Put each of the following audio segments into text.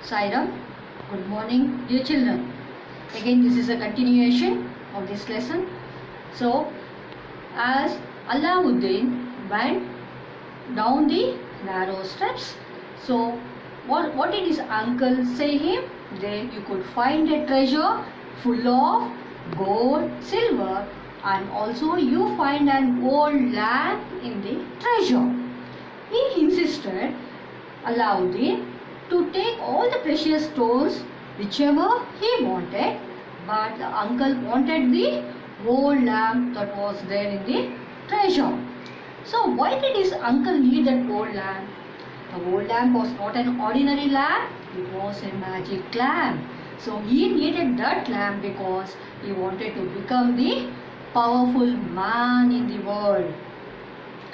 Sairam, good morning dear children. Again this is a continuation of this lesson. So as Alladdin went down the narrow steps, so what did his uncle say him? There you could find a treasure full of gold, silver, and also you find an old lamp in the treasure. He insisted Alladdin to take all the precious stones whichever he wanted, but the uncle wanted the old lamp that was there in the treasure. So why did his uncle need that old lamp? The old lamp was not an ordinary lamp, it was a magic lamp. So he needed that lamp because he wanted to become the powerful man in the world.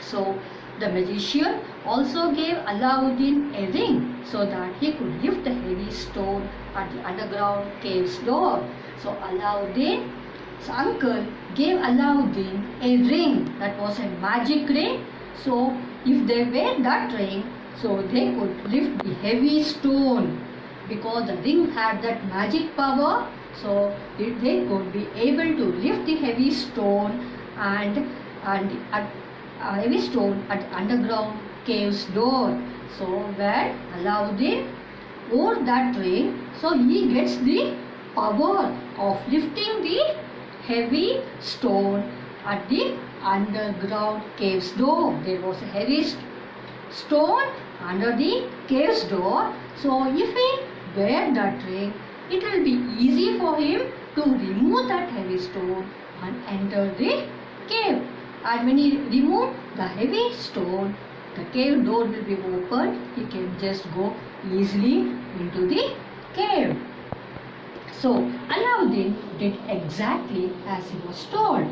So the magician also gave Alladdin a ring so that he could lift the heavy stone at the underground cave's door. So Alladdin's uncle gave Alladdin a ring that was a magic ring. So if they wear that ring, so they could lift the heavy stone because the ring had that magic power. So they could be able to lift the heavy stone and heavy stone at the underground cave's door. So when Alladdin wore that ring, so he gets the power of lifting the heavy stone at the underground cave's door. There was a heavy stone under the cave's door. So if he wear that ring, it will be easy for him to remove that heavy stone and enter the cave. And when he removed the heavy stone, the cave door will be opened. He can just go easily into the cave. So Alladdin did exactly as he was told.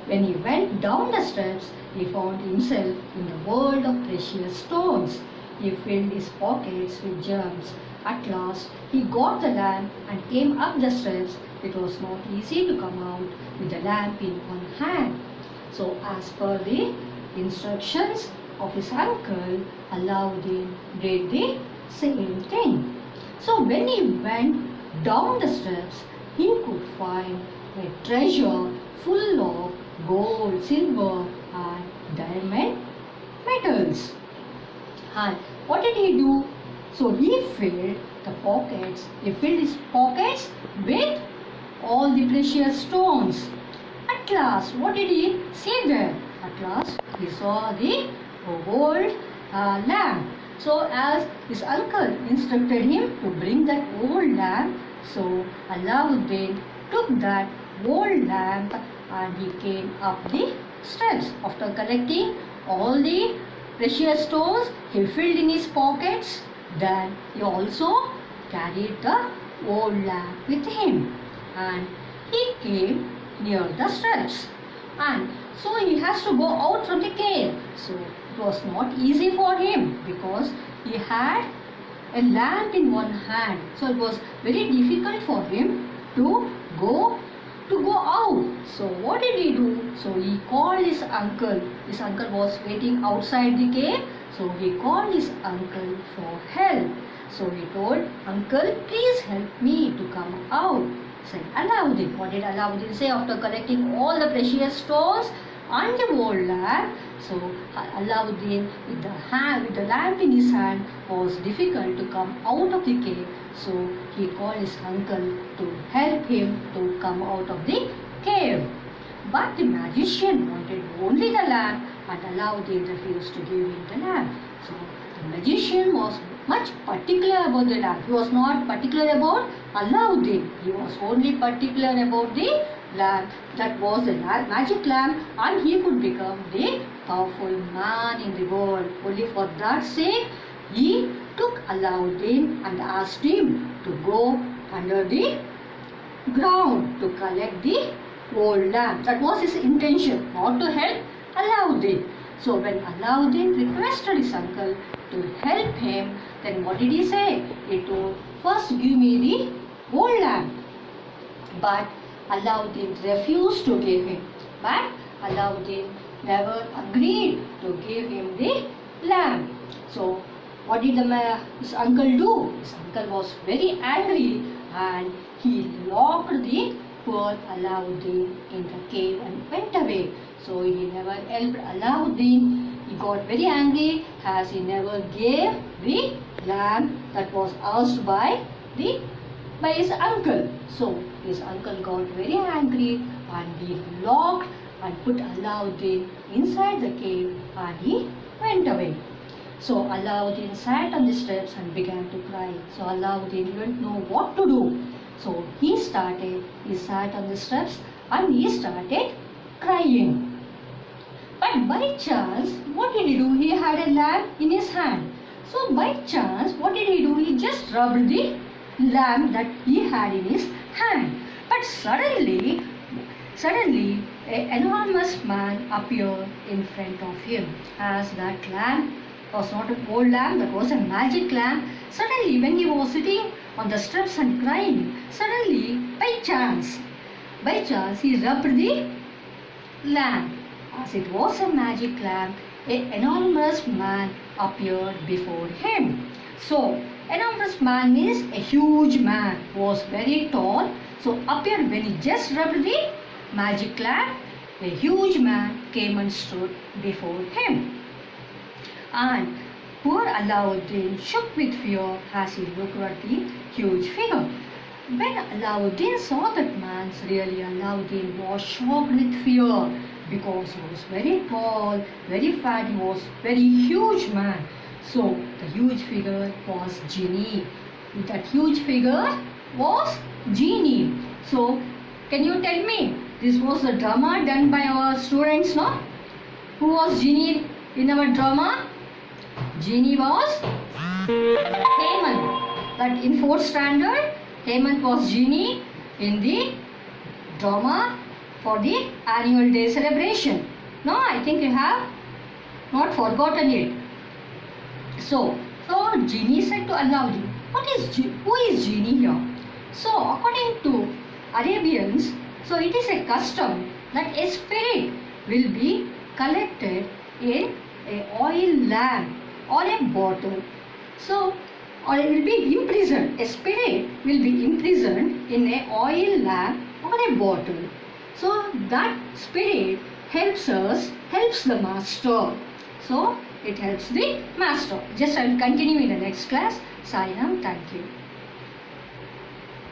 When he went down the steps, he found himself in the world of precious stones. He filled his pockets with gems. At last, he got the lamp and came up the steps. It was not easy to come out with the lamp in one hand. So as per the instructions of his uncle, Alladdin did the same thing. So when he went down the steps, he could find a treasure full of gold, silver and diamond metals. And what did he do? So he filled his pockets with all the precious stones. At last, what did he see there? At last, he saw the old lamp. So as his uncle instructed him to bring that old lamp, so Alladdin took that old lamp and he came up the steps. After collecting all the precious stones, he filled in his pockets. Then he also carried the old lamp with him and he came near the steps. And so he has to go out from the cave. So it was not easy for him because he had a lamp in one hand. So it was very difficult for him to go out. So what did he do? So he called his uncle. His uncle was waiting outside the cave. So he called his uncle for help. So he told, "Uncle, please help me to come out." Said Alladdin. What did Alladdin say after collecting all the precious stones and the old lamp? So Alladdin with the lamp in his hand was difficult to come out of the cave. So he called his uncle to help him to come out of the cave. But the magician wanted only the lamp and Alladdin refused to give him the lamp. So the magician was much particular about the lamp. He was not particular about Alladdin. He was only particular about the lamp. That was the magic lamp and he could become the powerful man in the world. Only for that sake, he took Alladdin and asked him to go under the ground to collect the old lamp. That was his intention, not to help Alladdin. So when Alladdin requested his uncle to help him, then what did he say? He told, "First give me the old lamp." But Alladdin refused to give him. But Alladdin never agreed to give him the lamp. So what did his uncle do? His uncle was very angry and he locked the poor Alladdin in the cave and went away. So he never helped Alladdin. He got very angry as he never gave the lamp that was asked by his uncle. So his uncle got very angry and he locked and put Alladdin inside the cave and he went away. So Alladdin sat on the steps and began to cry. So Alladdin didn't know what to do. So he sat on the steps and he started crying. But by chance, what did he do? He had a lamp in his hand. So by chance, what did he do? He just rubbed the lamp that he had in his hand. But suddenly, an enormous man appeared in front of him. As that lamp was not a gold lamp, that was a magic lamp. Suddenly, when he was sitting on the steps and crying, suddenly, by chance, he rubbed the lamp. As it was a magic lamp, an enormous man appeared before him. So, enormous man means a huge man, was very tall. So, appeared when he just rubbed the magic lamp, a huge man came and stood before him. And poor Alladdin shook with fear as he looked at the huge figure. When Alladdin saw that man, really Alladdin was shocked with fear because he was very tall, very fat, he was very huge man. So the huge figure was Genie. That huge figure was Genie. So can you tell me, this was a drama done by our students, no? Who was Genie in our drama? Genie was Hemant. That in 4th standard, Hemant was Genie in the drama for the annual day celebration. No, I think you have not forgotten it. So Genie said to Alladdin, who is Genie here? So according to Arabians, so it is a custom that a spirit will be collected in a oil lamp or a bottle. So, or it will be imprisoned. A spirit will be imprisoned in a oil lamp or a bottle. So that spirit helps the master. So it helps the master. Just I will continue in the next class. Sainam, thank you.